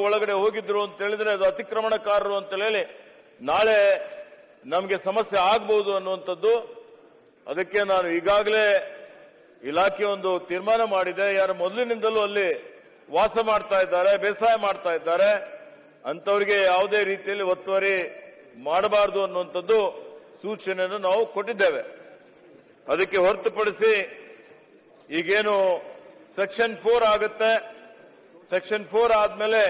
ಒಳಗಡೆ ಹೋಗಿದ್ರು ಅಂತ ಹೇಳಿದ್ರೆ ಅದು ಅತಿಕ್ರಮಣಕಾರರು ಅಂತ ಹೇಳಿ ನಾಳೆ ನಮಗೆ ಸಮಸ್ಯೆ ಆಗಬಹುದು ಅನ್ನುವಂಥದ್ದು. ಅದಕ್ಕೆ ನಾನು ಈಗಾಗಲೇ ಇಲಾಖೆ ಒಂದು ತೀರ್ಮಾನ ಮಾಡಿದೆ. ಯಾರು ಮೊದಲಿನಿಂದಲೂ ಅಲ್ಲಿ ವಾಸ ಮಾಡ್ತಾ ಇದ್ದಾರೆ, ಬೇಸಾಯ ಮಾಡ್ತಾ ಇದ್ದಾರೆ, ಅಂತವರಿಗೆ ಯಾವುದೇ ರೀತಿಯಲ್ಲಿ ಒತ್ತುವರಿ ಮಾಡಬಾರದು ಅನ್ನುವಂಥದ್ದು ಸೂಚನೆಯನ್ನು ನಾವು ಕೊಟ್ಟಿದ್ದೇವೆ. ಅದಕ್ಕೆ ಹೊರತುಪಡಿಸಿ ಈಗೇನು ಸೆಕ್ಷನ್ 4 ಆಗುತ್ತೆ, ಸೆಕ್ಷನ್ 4 ಆದ್ಮೇಲೆ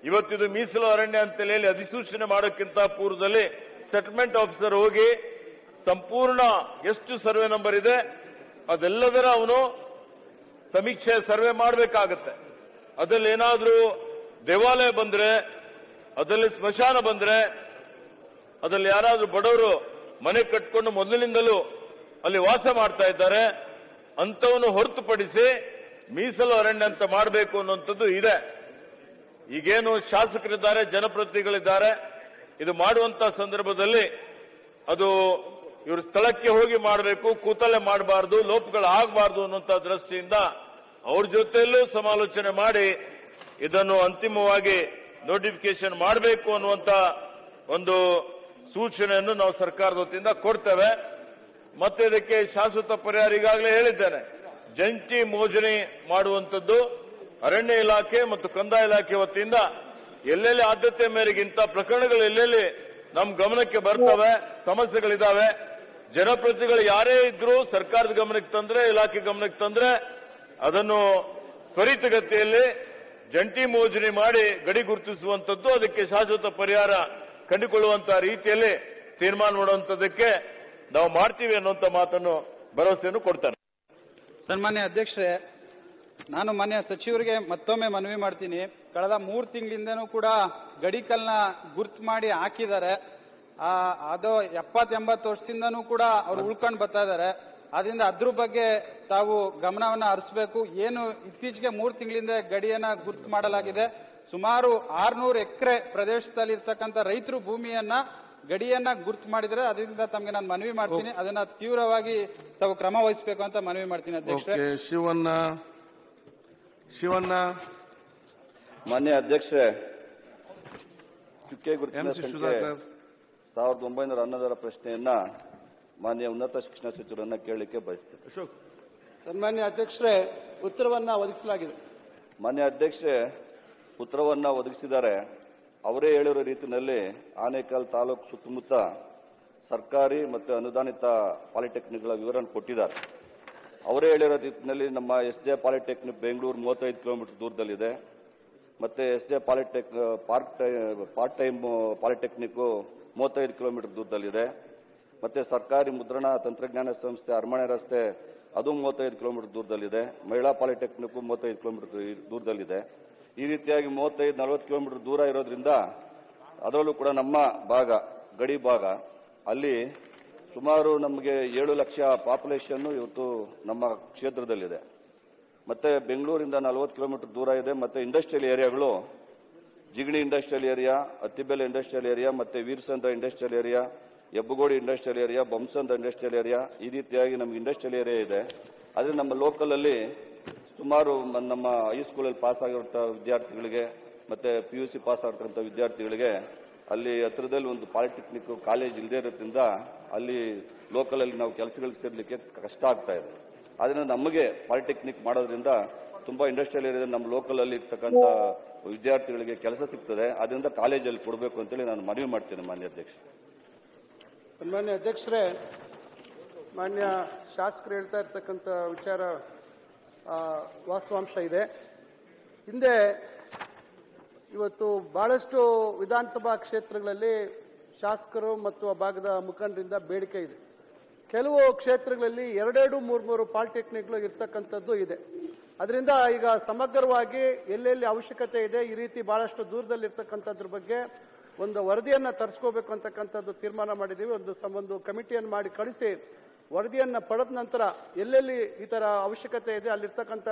ಇವತ್ತಿದು ಮೀಸಲು ಅರಣ್ಯ ಅಂತ ಹೇಳಿ ಅಧಿಸೂಚನೆ ಮಾಡೋಕ್ಕಿಂತ ಪೂರ್ವದಲ್ಲಿ ಸೆಟಲ್ಮೆಂಟ್ ಆಫೀಸರ್ ಹೋಗಿ ಸಂಪೂರ್ಣ ಎಷ್ಟು ಸರ್ವೆ ನಂಬರ್ ಇದೆ ಅದೆಲ್ಲದರ ಅವನು ಸಮೀಕ್ಷೆ ಸರ್ವೆ ಮಾಡಬೇಕಾಗತ್ತೆ. ಅದರಲ್ಲಿ ಏನಾದ್ರೂ ದೇವಾಲಯ ಬಂದ್ರೆ, ಅದರಲ್ಲಿ ಸ್ಮಶಾನ ಬಂದ್ರೆ, ಅದರಲ್ಲಿ ಯಾರಾದ್ರೂ ಬಡವರು ಮನೆ ಕಟ್ಕೊಂಡು ಮೊದಲಿನಿಂದಲೂ ಅಲ್ಲಿ ವಾಸ ಮಾಡ್ತಾ ಇದ್ದಾರೆ ಅಂತವನು ಹೊರತುಪಡಿಸಿ ಮೀಸಲು ಅರಣ್ಯ ಅಂತ ಮಾಡಬೇಕು ಅನ್ನುವಂಥದ್ದು ಇದೆ. ಈಗೇನು ಶಾಸಕರಿದ್ದಾರೆ, ಜನಪ್ರತಿನಿಧಿಗಳಿದ್ದಾರೆ, ಇದು ಮಾಡುವಂತ ಸಂದರ್ಭದಲ್ಲಿ ಅದು ಇವರು ಸ್ಥಳಕ್ಕೆ ಹೋಗಿ ಮಾಡಬೇಕು, ಕೂತಲ್ಲೇ ಮಾಡಬಾರದು, ಲೋಪಗಳು ಆಗಬಾರದು ಅನ್ನುವಂತ ದೃಷ್ಟಿಯಿಂದ ಅವ್ರ ಜೊತೆಯಲ್ಲೂ ಸಮಾಲೋಚನೆ ಮಾಡಿ ಇದನ್ನು ಅಂತಿಮವಾಗಿ ನೋಟಿಫಿಕೇಶನ್ ಮಾಡಬೇಕು ಅನ್ನುವಂತ ಒಂದು ಸೂಚನೆಯನ್ನು ನಾವು ಸರ್ಕಾರದ ವತಿಯಿಂದ ಕೊಡ್ತೇವೆ. ಮತ್ತೆ ಇದಕ್ಕೆ ಶಾಶ್ವತ ಪರಿಹಾರ ಈಗಾಗಲೇ ಹೇಳಿದ್ದೇನೆ. ಜಂಟಿ ಮೋಜಣಿ ಮಾಡುವಂಥದ್ದು ಅರಣ್ಯ ಇಲಾಖೆ ಮತ್ತು ಕಂದಾಯ ಇಲಾಖೆ ವತಿಯಿಂದ ಎಲ್ಲೆಲ್ಲಿ ಆದ್ಯತೆ ಮೇರೆಗೆ ಇಂಥ ಪ್ರಕರಣಗಳು ಎಲ್ಲೆಲ್ಲಿ ನಮ್ಮ ಗಮನಕ್ಕೆ ಬರ್ತವೆ, ಸಮಸ್ಯೆಗಳಿದ್ದಾವೆ, ಜನಪ್ರತಿನಿಧಿಗಳು ಯಾರೇ ಇದ್ರೂ ಸರ್ಕಾರದ ಗಮನಕ್ಕೆ ತಂದ್ರೆ, ಇಲಾಖೆ ಗಮನಕ್ಕೆ ತಂದ್ರೆ ಅದನ್ನು ತ್ವರಿತಗತಿಯಲ್ಲಿ ಜಂಟಿ ಮೋಜಣಿ ಮಾಡಿ ಗಡಿ ಗುರುತಿಸುವಂತದ್ದು, ಅದಕ್ಕೆ ಶಾಶ್ವತ ಪರಿಹಾರ ಕಂಡುಕೊಳ್ಳುವಂತಹ ರೀತಿಯಲ್ಲಿ ತೀರ್ಮಾನ ಮಾಡುವಂತದಕ್ಕೆ ನಾವು ಮಾಡ್ತೀವಿ ಅನ್ನುವಂತ ಮಾತನ್ನು ಭರವಸೆಯನ್ನು ಕೊಡ್ತಾನೆ. ಸನ್ಮಾನ್ಯ ಅಧ್ಯಕ್ಷರೇ, ನಾನು ಮಾನ್ಯ ಸಚಿವರಿಗೆ ಮತ್ತೊಮ್ಮೆ ಮನವಿ ಮಾಡ್ತೀನಿ. ಕಳೆದ 3 ತಿಂಗಳಿಂದನೂ ಕೂಡ ಗಡಿಕಲ್ನ ಗುರ್ತು ಮಾಡಿ ಹಾಕಿದ್ದಾರೆ. ಅದು 70-80 ವರ್ಷದಿಂದನೂ ಕೂಡ ಅವ್ರು ಉಳ್ಕೊಂಡು ಬರ್ತಾ ಇದ್ದಾರೆ. ಆದ್ರಿಂದ ಅದ್ರ ಬಗ್ಗೆ ತಾವು ಗಮನವನ್ನ ಹರಿಸಬೇಕು. ಏನು ಇತ್ತೀಚೆಗೆ 3 ತಿಂಗಳಿಂದ ಗಡಿಯನ್ನ ಗುರ್ತು ಮಾಡಲಾಗಿದೆ. ಸುಮಾರು 600 ಎಕರೆ ಪ್ರದೇಶದಲ್ಲಿ ಇರ್ತಕ್ಕಂಥ ರೈತರು ಭೂಮಿಯನ್ನ ಗಡಿಯನ್ನ ಗುರ್ತು ಮಾಡಿದರೆ ಅದರಿಂದ ತಮಗೆ ನಾನು ಮನವಿ ಮಾಡ್ತೀನಿ. ಅದನ್ನ ತೀವ್ರವಾಗಿ ತಾವು ಕ್ರಮ ವಹಿಸಬೇಕು ಅಂತ ಮನವಿ ಮಾಡ್ತೀನಿ ಅಧ್ಯಕ್ಷರೇ. ಶಿವಣ್ಣ ಮಾನ್ಯ ಅಧ್ಯಕ್ಷರೇ, ಚುಕ್ಕೆ ಗುರುತಿನ ಸಂಖ್ಯೆ 1911 ಪ್ರಶ್ನೆಯನ್ನ ಮಾನ್ಯ ಉನ್ನತ ಶಿಕ್ಷಣ ಸಚಿವರನ್ನ ಕೇಳಲಿಕ್ಕೆ ಬಯಸ್ತೇನೆ. ಸನ್ಮಾನ್ಯ ಅಧ್ಯಕ್ಷರೇ, ಉತ್ತರವನ್ನ ಒದಗಿಸಲಾಗಿದೆ. ಮಾನ್ಯ ಅಧ್ಯಕ್ಷರೇ, ಉತ್ತರವನ್ನ ಒದಗಿಸಿದ್ದಾರೆ. ಅವರೇ ಹೇಳಿರೋ ರೀತಿಯಲ್ಲಿ ಆನೇಕಲ್ ತಾಲೂಕು ಸುತ್ತಮುತ್ತ ಸರ್ಕಾರಿ ಮತ್ತು ಅನುದಾನಿತ ಪಾಲಿಟೆಕ್ನಿಕ್ಗಳ ವಿವರವನ್ನು ಕೊಟ್ಟಿದ್ದಾರೆ. ಅವರೇ ಹೇಳಿರೋ ರೀತಿಯಲ್ಲಿ ನಮ್ಮ SJ ಪಾಲಿಟೆಕ್ನಿಕ್ ಬೆಂಗಳೂರು 35 ಕಿಲೋಮೀಟರ್ ದೂರದಲ್ಲಿದೆ. ಮತ್ತೆ SJ part time polytechnic 35 kilometre ದೂರದಲ್ಲಿದೆ. ಮತ್ತೆ ಸರ್ಕಾರಿ ಮುದ್ರಣ ತಂತ್ರಜ್ಞಾನ ಸಂಸ್ಥೆ ಅರಮನೆ ರಸ್ತೆ ಅದು 35 ಕಿಲೋಮೀಟರ್ ದೂರದಲ್ಲಿದೆ. ಮಹಿಳಾ ಪಾಲಿಟೆಕ್ನಿಕ್ 35 ಕಿಲೋಮೀಟರ್ ದೂರದಲ್ಲಿದೆ. ಈ ರೀತಿಯಾಗಿ 35-40 ಕಿಲೋಮೀಟರ್ ದೂರ ಇರೋದ್ರಿಂದ ಅದರಲ್ಲೂ ಕೂಡ ನಮ್ಮ ಭಾಗ ಗಡಿ ಭಾಗ ಅಲ್ಲಿ ಸುಮಾರು ನಮಗೆ 7 ಲಕ್ಷ ಪಾಪ್ಯುಲೇಷನ್ ಇವತ್ತು ನಮ್ಮ ಕ್ಷೇತ್ರದಲ್ಲಿದೆ. ಮತ್ತೆ ಬೆಂಗಳೂರಿಂದ 40 ಕಿಲೋಮೀಟರ್ ದೂರ ಇದೆ. ಮತ್ತೆ ಇಂಡಸ್ಟ್ರಿಯಲ್ ಏರಿಯಾಗಳು Jigani industrial area, Attibele industrial area, ಮತ್ತೆ Veerasandra industrial area, Hebbagodi industrial area, Bommasandra industrial area, ಈ ರೀತಿಯಾಗಿ ನಮ್ಗೆ ಇಂಡಸ್ಟ್ರಿಯಲ್ ಏರಿಯಾ ಇದೆ. ಆದರೆ ನಮ್ಮ ಲೋಕಲ್ ಅಲ್ಲಿ ಸುಮಾರು ನಮ್ಮ ಹೈಸ್ಕೂಲಲ್ಲಿ ಪಾಸ್ ಆಗಿರುವಂತಹ ವಿದ್ಯಾರ್ಥಿಗಳಿಗೆ ಮತ್ತೆ PUC ಪಾಸ್ ಆಗಿರ್ತಕ್ಕಂಥ ವಿದ್ಯಾರ್ಥಿಗಳಿಗೆ ಅಲ್ಲಿ ಹತ್ರದಲ್ಲಿ ಒಂದು ಪಾಲಿಟೆಕ್ನಿಕ್ ಕಾಲೇಜ್ ಇಲ್ಲದೆ ಇರೋದ್ರಿಂದ ಅಲ್ಲಿ ಲೋಕಲ್ ಅಲ್ಲಿ ನಾವು ಕೆಲಸಗಳಿಗೆ ಸೇರ್ಲಿಕ್ಕೆ ಕಷ್ಟ ಆಗ್ತಾ ಇದೆ. ಆದ್ರಿಂದ ನಮಗೆ ಪಾಲಿಟೆಕ್ನಿಕ್ ಮಾಡೋದ್ರಿಂದ ತುಂಬಾ ಇಂಡಸ್ಟ್ರಿಯಲ್ ಏರಿಯಾ ನಮ್ಮ ಲೋಕಲ್ ಅಲ್ಲಿ ಇರ್ತಕ್ಕಂಥ ವಿದ್ಯಾರ್ಥಿಗಳಿಗೆ ಕೆಲಸ ಸಿಗ್ತದೆ. ಅದರಿಂದ ಕಾಲೇಜಲ್ಲಿ ಕೊಡಬೇಕು ಅಂತೇಳಿ ನಾನು ಮನವಿ ಮಾಡ್ತೇನೆ ಮಾನ್ಯ ಅಧ್ಯಕ್ಷ. ಸನ್ಮಾನ್ಯ ಅಧ್ಯಕ್ಷರೇ, ಮಾನ್ಯ ಶಾಸಕರು ಹೇಳ್ತಾ ಇರ್ತಕ್ಕಂಥ ವಿಚಾರ ವಾಸ್ತವಾಂಶ ಇದೆ. ಹಿಂದೆ ಇವತ್ತು ಬಹಳಷ್ಟು ವಿಧಾನಸಭಾ ಕ್ಷೇತ್ರಗಳಲ್ಲಿ ಶಾಸಕರು ಮತ್ತು ಆ ಭಾಗದ ಮುಖಂಡರಿಂದ ಬೇಡಿಕೆ ಇದೆ. ಕೆಲವು ಕ್ಷೇತ್ರಗಳಲ್ಲಿ 2-3 ಪಾಲಿಟೆಕ್ನಿಕ್ಗಳು ಇರ್ತಕ್ಕಂಥದ್ದು ಇದೆ. ಅದರಿಂದ ಈಗ ಸಮಗ್ರವಾಗಿ ಎಲ್ಲೆಲ್ಲಿ ಅವಶ್ಯಕತೆ ಇದೆ, ಈ ರೀತಿ ಬಹಳಷ್ಟು ದೂರದಲ್ಲಿ ಇರ್ತಕ್ಕಂಥದ್ರ ಬಗ್ಗೆ ಒಂದು ವರದಿಯನ್ನ ತರಿಸ್ಕೋಬೇಕು ಅಂತಕ್ಕಂಥದ್ದು ತೀರ್ಮಾನ ಮಾಡಿದ್ದೀವಿ. ಒಂದು ಕಮಿಟಿಯನ್ನು ಮಾಡಿ ಕಳಿಸಿ ವರದಿಯನ್ನ ಪಡೆದ ನಂತರ ಎಲ್ಲೆಲ್ಲಿ ಈ ತರ ಅವಶ್ಯಕತೆ ಇದೆ ಅಲ್ಲಿರ್ತಕ್ಕಂಥ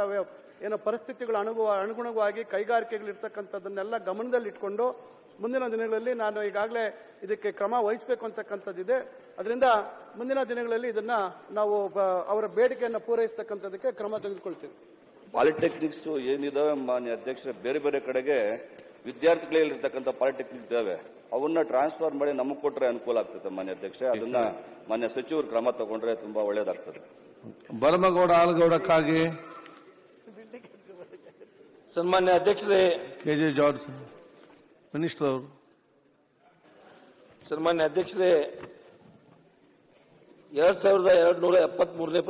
ಏನೋ ಪರಿಸ್ಥಿತಿಗಳು ಅನುಗುಣವಾಗಿ ಕೈಗಾರಿಕೆಗಳಿರ್ತಕ್ಕಂಥದ್ದನ್ನೆಲ್ಲ ಗಮನದಲ್ಲಿ ಇಟ್ಕೊಂಡು ಮುಂದಿನ ದಿನಗಳಲ್ಲಿ ನಾನು ಈಗಾಗಲೇ ಇದಕ್ಕೆ ಕ್ರಮ ವಹಿಸಬೇಕು ಅಂತಕ್ಕಂಥದ್ದಿದೆ. ಅದರಿಂದ ಮುಂದಿನ ದಿನಗಳಲ್ಲಿ ಇದನ್ನ ನಾವು ಅವರ ಬೇಡಿಕೆಯನ್ನು ಪೂರೈಸತಕ್ಕಂಥದಕ್ಕೆ ಕ್ರಮ ತೆಗೆದುಕೊಳ್ತೀವಿ. ಪಾಲಿಟೆಕ್ನಿಕ್ಸ್ ಏನಿದಾವೆ ಮಾನ್ಯ ಅಧ್ಯಕ್ಷರೇ, ಬೇರೆ ಬೇರೆ ಕಡೆಗೆ ವಿದ್ಯಾರ್ಥಿಗಳಿರ್ತಕ್ಕಂಥ ಪಾಲಿಟೆಕ್ನಿಕ್ ಇದ್ದಾವೆ, ಅವನ್ನ ಟ್ರಾನ್ಸ್ಫರ್ ಮಾಡಿ ನಮಗೆ ಕೊಟ್ಟರೆ ಅನುಕೂಲ ಆಗ್ತದೆ ಮಾನ್ಯ ಅಧ್ಯಕ್ಷರೇ. ಅದನ್ನ ಮಾನ್ಯ ಸಚಿವರು ಕ್ರಮ ತಗೊಂಡ್ರೆ ತುಂಬಾ ಒಳ್ಳೇದಾಗ್ತದೆ. ಭರಮಗೌಡ ಆಲಗೌಡಕ್ಕಾಗಿ ಸನ್ಮಾನ್ಯ ಅಧ್ಯಕ್ಷರೇ, ಕೆಜೆ ಜಾರ್ಜ್ ಮಿನಿಸ್ಟರ್ ಅವರು. ಸನ್ಮಾನ್ಯ ಅಧ್ಯಕ್ಷರೇ, 2273ನೇ